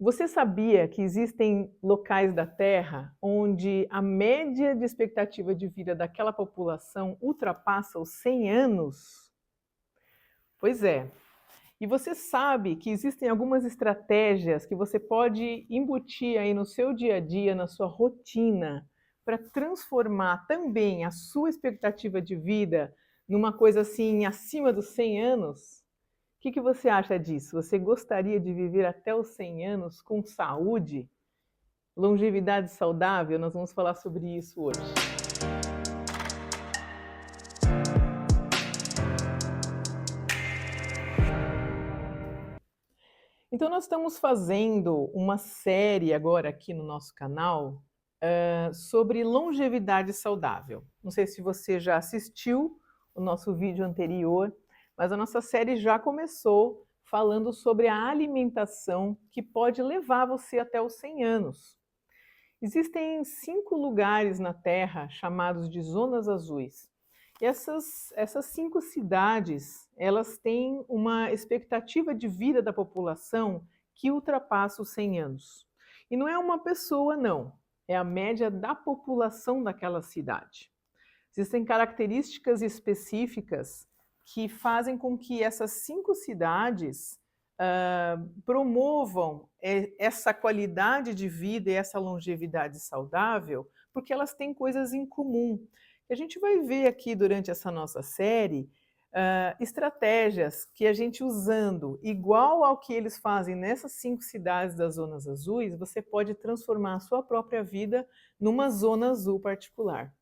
Você sabia que existem locais da Terra onde a média de expectativa de vida daquela população ultrapassa os 100 anos? Pois é. E você sabe que existem algumas estratégias que você pode embutir aí no seu dia a dia, na sua rotina, para transformar também a sua expectativa de vida numa coisa assim acima dos 100 anos? O que você acha disso? Você gostaria de viver até os 100 anos com saúde, longevidade saudável? Nós vamos falar sobre isso hoje. Então, nós estamos fazendo uma série agora aqui no nosso canal sobre longevidade saudável. Não sei se você já assistiu o nosso vídeo anterior, mas a nossa série já começou falando sobre a alimentação que pode levar você até os 100 anos. Existem 5 lugares na Terra chamados de zonas azuis. E essas 5 cidades, elas têm uma expectativa de vida da população que ultrapassa os 100 anos. E não é uma pessoa, não. É a média da população daquela cidade. Existem características específicas que fazem com que essas 5 cidades promovam essa qualidade de vida e essa longevidade saudável, porque elas têm coisas em comum. A gente vai ver aqui durante essa nossa série estratégias que a gente usando igual ao que eles fazem nessas 5 cidades das zonas azuis, você pode transformar a sua própria vida numa zona azul particular.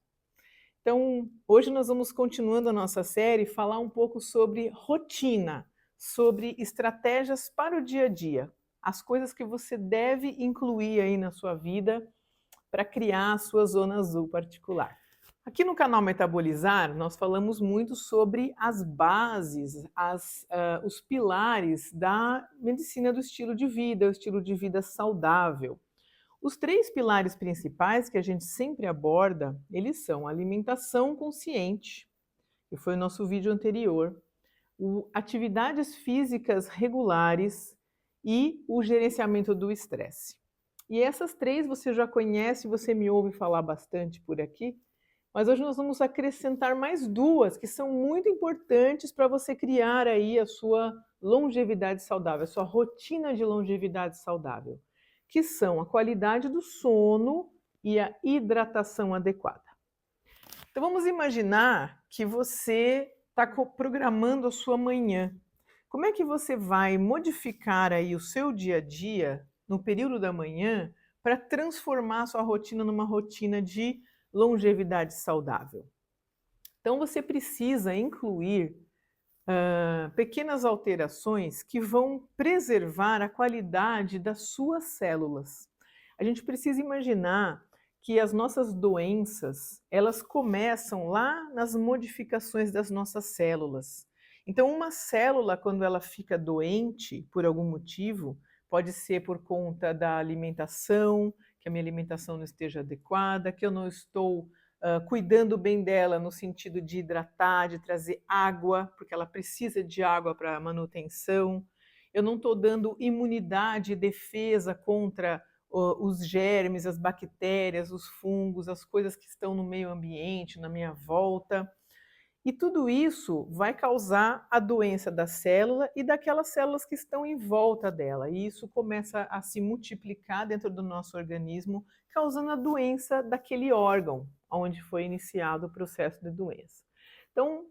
Então, hoje nós vamos continuando a nossa série, falar um pouco sobre rotina, sobre estratégias para o dia a dia, as coisas que você deve incluir aí na sua vida para criar a sua zona azul particular. Aqui no canal Metabolizar, nós falamos muito sobre as bases, os pilares da medicina do estilo de vida, o estilo de vida saudável. Os 3 pilares principais que a gente sempre aborda, eles são a alimentação consciente, que foi o nosso vídeo anterior, atividades físicas regulares e o gerenciamento do estresse. E essas 3 você já conhece, você me ouve falar bastante por aqui, mas hoje nós vamos acrescentar mais 2 que são muito importantes para você criar aí a sua longevidade saudável, a sua rotina de longevidade saudável, que são a qualidade do sono e a hidratação adequada. Então vamos imaginar que você está programando a sua manhã. Como é que você vai modificar aí o seu dia a dia no período da manhã para transformar a sua rotina numa rotina de longevidade saudável? Então você precisa incluir pequenas alterações que vão preservar a qualidade das suas células. A gente precisa imaginar que as nossas doenças, elas começam lá nas modificações das nossas células. Então, uma célula, quando ela fica doente por algum motivo, pode ser por conta da alimentação, que a minha alimentação não esteja adequada, que eu não estou cuidando bem dela no sentido de hidratar, de trazer água, porque ela precisa de água para manutenção. Eu não estou dando imunidade e defesa contra os germes, as bactérias, os fungos, as coisas que estão no meio ambiente, na minha volta. E tudo isso vai causar a doença da célula e daquelas células que estão em volta dela. E isso começa a se multiplicar dentro do nosso organismo, causando a doença daquele órgão onde foi iniciado o processo de doença. Então,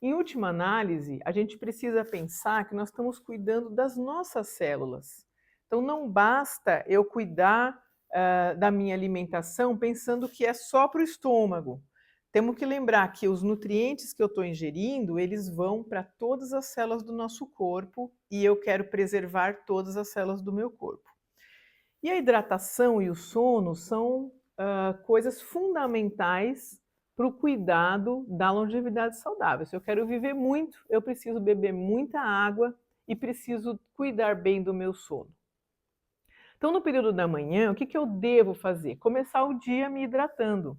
em última análise, a gente precisa pensar que nós estamos cuidando das nossas células. Então, não basta eu cuidar da minha alimentação pensando que é só para o estômago. Temos que lembrar que os nutrientes que eu estou ingerindo, eles vão para todas as células do nosso corpo e eu quero preservar todas as células do meu corpo. E a hidratação e o sono são coisas fundamentais para o cuidado da longevidade saudável. Se eu quero viver muito, eu preciso beber muita água e preciso cuidar bem do meu sono. Então, no período da manhã, o que eu devo fazer? Começar o dia me hidratando.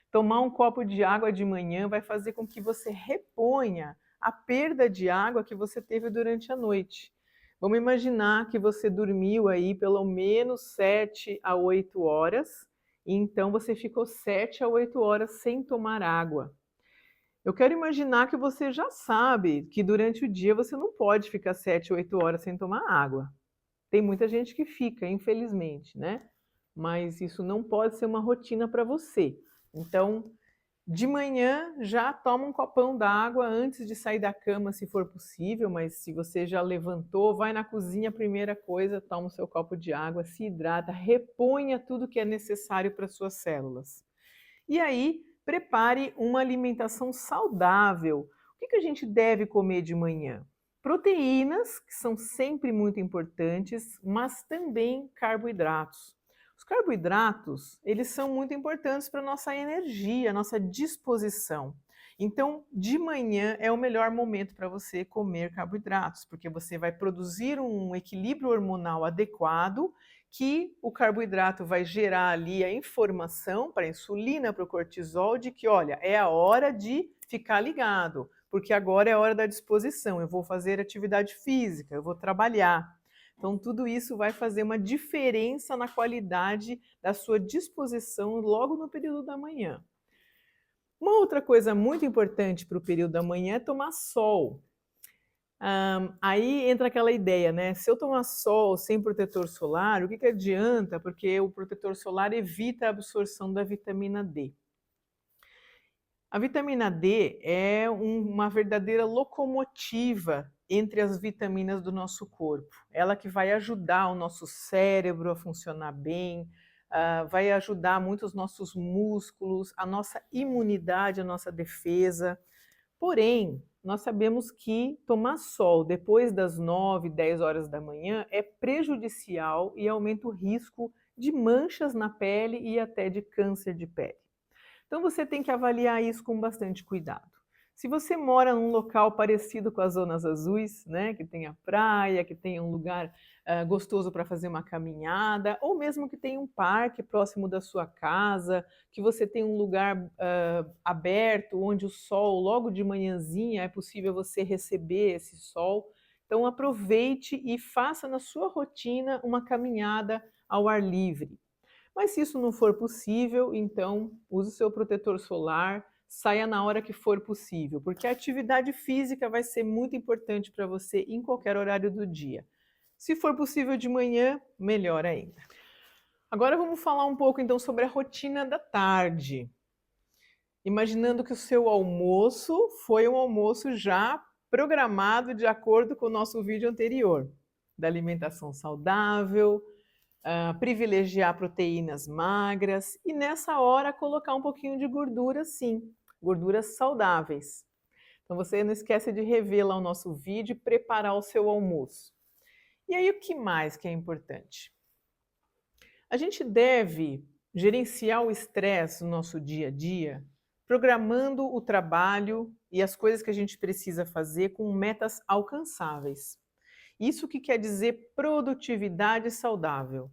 Tomar um copo de água de manhã vai fazer com que você reponha a perda de água que você teve durante a noite. Vamos imaginar que você dormiu aí pelo menos 7 a 8 horas, e então você ficou 7 a 8 horas sem tomar água. Eu quero imaginar que você já sabe que durante o dia você não pode ficar 7, 8 horas sem tomar água. Tem muita gente que fica, infelizmente, né? Mas isso não pode ser uma rotina para você. Então, de manhã já toma um copão d'água antes de sair da cama, se for possível, mas se você já levantou, vai na cozinha, primeira coisa, toma o seu copo de água, se hidrata, reponha tudo que é necessário para suas células. E aí, prepare uma alimentação saudável. O que a gente deve comer de manhã? Proteínas, que são sempre muito importantes, mas também carboidratos. Os carboidratos, eles são muito importantes para a nossa energia, nossa disposição. Então, de manhã é o melhor momento para você comer carboidratos, porque você vai produzir um equilíbrio hormonal adequado que o carboidrato vai gerar ali a informação para a insulina, para o cortisol, de que, olha, é a hora de ficar ligado, porque agora é a hora da disposição, eu vou fazer atividade física, eu vou trabalhar. Então, tudo isso vai fazer uma diferença na qualidade da sua disposição logo no período da manhã. Uma outra coisa muito importante para o período da manhã é tomar sol. Aí entra aquela ideia, né? Se eu tomar sol sem protetor solar, o que adianta? Porque o protetor solar evita a absorção da vitamina D. A vitamina D é uma verdadeira locomotiva entre as vitaminas do nosso corpo. Ela que vai ajudar o nosso cérebro a funcionar bem, vai ajudar muito os nossos músculos, a nossa imunidade, a nossa defesa. Porém, nós sabemos que tomar sol depois das 9, 10 horas da manhã é prejudicial e aumenta o risco de manchas na pele e até de câncer de pele. Então você tem que avaliar isso com bastante cuidado. Se você mora num local parecido com as zonas azuis, né, que tem a praia, que tem um lugar gostoso para fazer uma caminhada, ou mesmo que tenha um parque próximo da sua casa, que você tem um lugar aberto, onde o sol, logo de manhãzinha, é possível você receber esse sol. Então aproveite e faça na sua rotina uma caminhada ao ar livre. Mas se isso não for possível, então use o seu protetor solar, saia na hora que for possível, porque a atividade física vai ser muito importante para você em qualquer horário do dia. Se for possível de manhã, melhor ainda. Agora vamos falar um pouco então sobre a rotina da tarde. Imaginando que o seu almoço foi um almoço já programado de acordo com o nosso vídeo anterior, da alimentação saudável, privilegiar proteínas magras e nessa hora colocar um pouquinho de gordura sim, gorduras saudáveis. Então você não esquece de rever lá o nosso vídeo e preparar o seu almoço. E aí o que mais que é importante? A gente deve gerenciar o estresse no nosso dia a dia, programando o trabalho e as coisas que a gente precisa fazer com metas alcançáveis. Isso que quer dizer produtividade saudável.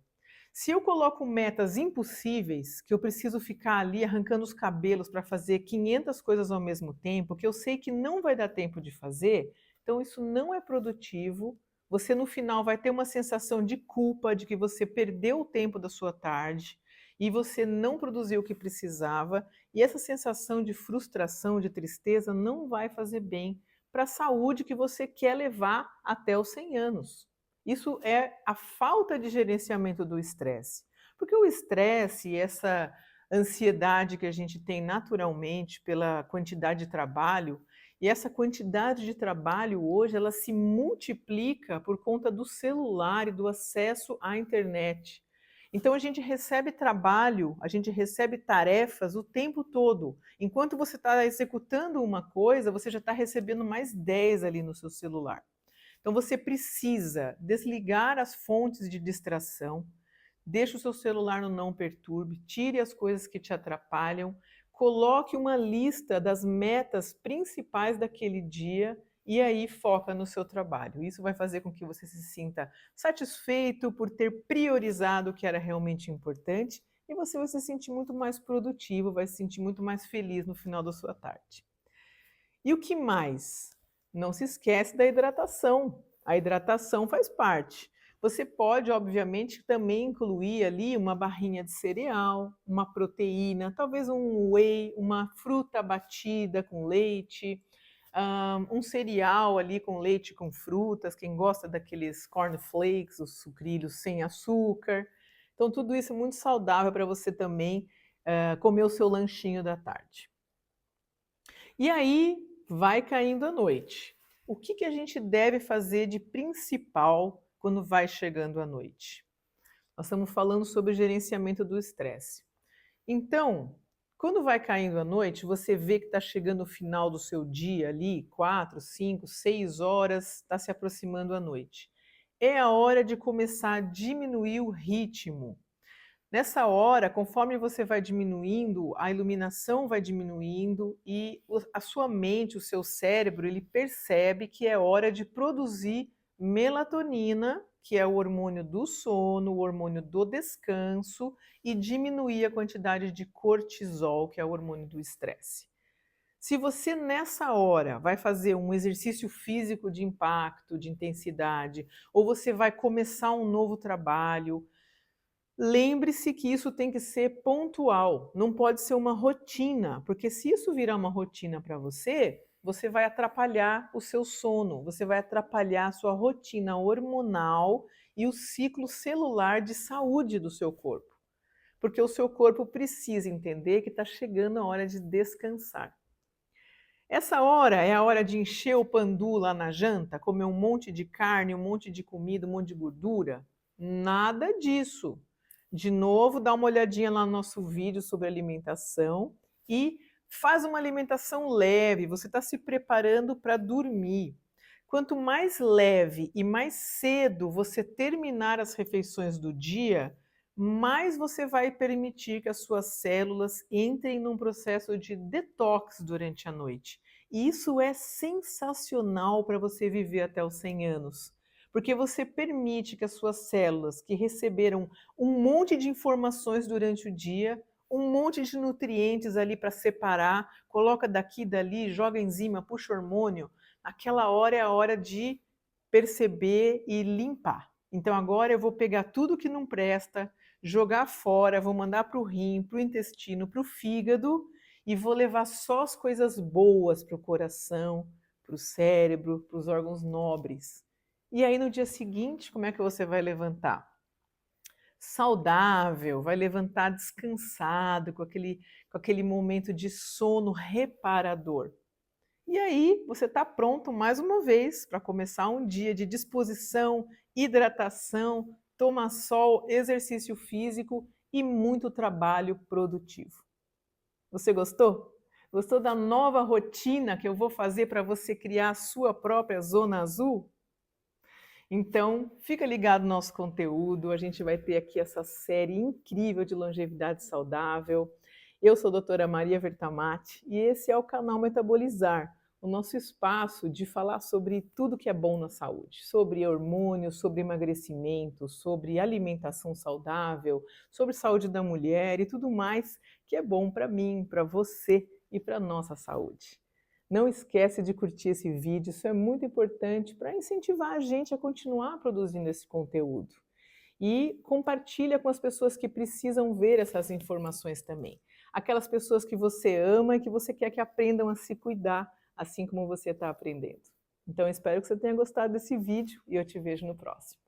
Se eu coloco metas impossíveis, que eu preciso ficar ali arrancando os cabelos para fazer 500 coisas ao mesmo tempo, que eu sei que não vai dar tempo de fazer, então isso não é produtivo. Você no final vai ter uma sensação de culpa de que você perdeu o tempo da sua tarde e você não produziu o que precisava, e essa sensação de frustração, de tristeza não vai fazer bem para a saúde que você quer levar até os 100 anos. Isso é a falta de gerenciamento do estresse. Porque o estresse e essa ansiedade que a gente tem naturalmente pela quantidade de trabalho, e essa quantidade de trabalho hoje, ela se multiplica por conta do celular e do acesso à internet. Então a gente recebe trabalho, a gente recebe tarefas o tempo todo. Enquanto você está executando uma coisa, você já está recebendo mais 10 ali no seu celular. Então você precisa desligar as fontes de distração, deixe o seu celular no não perturbe, tire as coisas que te atrapalham, coloque uma lista das metas principais daquele dia e aí foca no seu trabalho. Isso vai fazer com que você se sinta satisfeito por ter priorizado o que era realmente importante e você vai se sentir muito mais produtivo, vai se sentir muito mais feliz no final da sua tarde. E o que mais? Não se esquece da hidratação. A hidratação faz parte. Você pode, obviamente, também incluir ali uma barrinha de cereal, uma proteína, talvez um whey, uma fruta batida com leite, um cereal ali com leite com frutas, quem gosta daqueles cornflakes, os sucrilhos sem açúcar. Então, tudo isso é muito saudável para você também comer o seu lanchinho da tarde. E aí vai caindo a noite. O que a gente deve fazer de principal quando vai chegando a noite? Nós estamos falando sobre o gerenciamento do estresse. Então, quando vai caindo a noite, você vê que está chegando o final do seu dia ali, 4, 5, 6 horas, está se aproximando a noite. É a hora de começar a diminuir o ritmo. Nessa hora, conforme você vai diminuindo, a iluminação vai diminuindo e a sua mente, o seu cérebro, ele percebe que é hora de produzir melatonina, que é o hormônio do sono, o hormônio do descanso, e diminuir a quantidade de cortisol, que é o hormônio do estresse. Se você nessa hora vai fazer um exercício físico de impacto, de intensidade, ou você vai começar um novo trabalho, lembre-se que isso tem que ser pontual, não pode ser uma rotina, porque se isso virar uma rotina para você, você vai atrapalhar o seu sono, você vai atrapalhar a sua rotina hormonal e o ciclo celular de saúde do seu corpo. Porque o seu corpo precisa entender que está chegando a hora de descansar. Essa hora é a hora de encher o pandu lá na janta, comer um monte de carne, um monte de comida, um monte de gordura? Nada disso. De novo, dá uma olhadinha lá no nosso vídeo sobre alimentação e faz uma alimentação leve, você está se preparando para dormir. Quanto mais leve e mais cedo você terminar as refeições do dia, mais você vai permitir que as suas células entrem num processo de detox durante a noite. E isso é sensacional para você viver até os 100 anos, porque você permite que as suas células, que receberam um monte de informações durante o dia, um monte de nutrientes ali para separar, coloca daqui e dali, joga enzima, puxa hormônio, aquela hora é a hora de perceber e limpar. Então agora eu vou pegar tudo que não presta, jogar fora, vou mandar para o rim, para o intestino, para o fígado e vou levar só as coisas boas para o coração, para o cérebro, para os órgãos nobres. E aí no dia seguinte, como é que você vai levantar? Saudável, vai levantar descansado, com aquele momento de sono reparador. E aí você está pronto mais uma vez para começar um dia de disposição, hidratação, tomar sol, exercício físico e muito trabalho produtivo. Você gostou? Gostou da nova rotina que eu vou fazer para você criar a sua própria zona azul? Então, fica ligado no nosso conteúdo, a gente vai ter aqui essa série incrível de longevidade saudável. Eu sou a doutora Maria Vertamati e esse é o canal Metabolizar, o nosso espaço de falar sobre tudo que é bom na saúde, sobre hormônios, sobre emagrecimento, sobre alimentação saudável, sobre saúde da mulher e tudo mais que é bom para mim, para você e para a nossa saúde. Não esquece de curtir esse vídeo, isso é muito importante para incentivar a gente a continuar produzindo esse conteúdo. E compartilha com as pessoas que precisam ver essas informações também. Aquelas pessoas que você ama e que você quer que aprendam a se cuidar, assim como você está aprendendo. Então, espero que você tenha gostado desse vídeo e eu te vejo no próximo.